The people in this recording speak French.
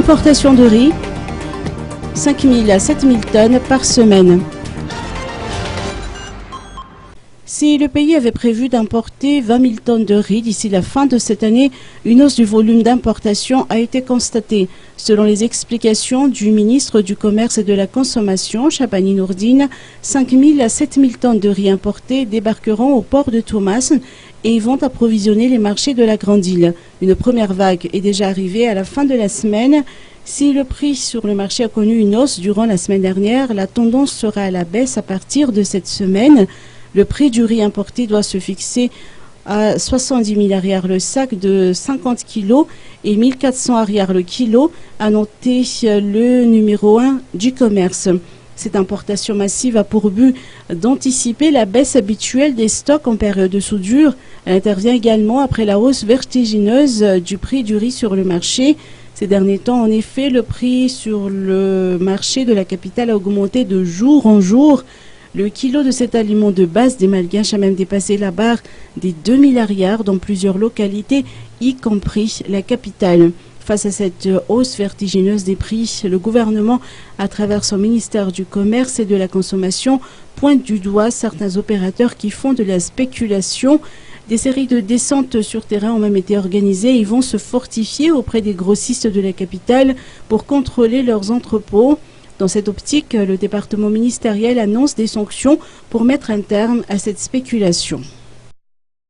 L'importation de riz, 5 000 à 7 000 tonnes par semaine. Si le pays avait prévu d'importer 20 000 tonnes de riz d'ici la fin de cette année, une hausse du volume d'importation a été constatée. Selon les explications du ministre du Commerce et de la Consommation, Chabani Nourdine, 5 000 à 7 000 tonnes de riz importés débarqueront au port de Thomas et vont approvisionner les marchés de la Grande Île. Une première vague est déjà arrivée à la fin de la semaine. Si le prix sur le marché a connu une hausse durant la semaine dernière, la tendance sera à la baisse à partir de cette semaine. Le prix du riz importé doit se fixer à 70 000 arrières le sac de 50 kg et 1 400 arrières le kilo, a noté le numéro 1 du commerce. Cette importation massive a pour but d'anticiper la baisse habituelle des stocks en période de soudure. Elle intervient également après la hausse vertigineuse du prix du riz sur le marché. Ces derniers temps, en effet, le prix sur le marché de la capitale a augmenté de jour en jour. Le kilo de cet aliment de base des Malgaches a même dépassé la barre des 2000 arrières dans plusieurs localités, y compris la capitale. Face à cette hausse vertigineuse des prix, le gouvernement, à travers son ministère du Commerce et de la Consommation, pointe du doigt certains opérateurs qui font de la spéculation. Des séries de descentes sur terrain ont même été organisées et vont se fortifier auprès des grossistes de la capitale pour contrôler leurs entrepôts. Dans cette optique, le département ministériel annonce des sanctions pour mettre un terme à cette spéculation.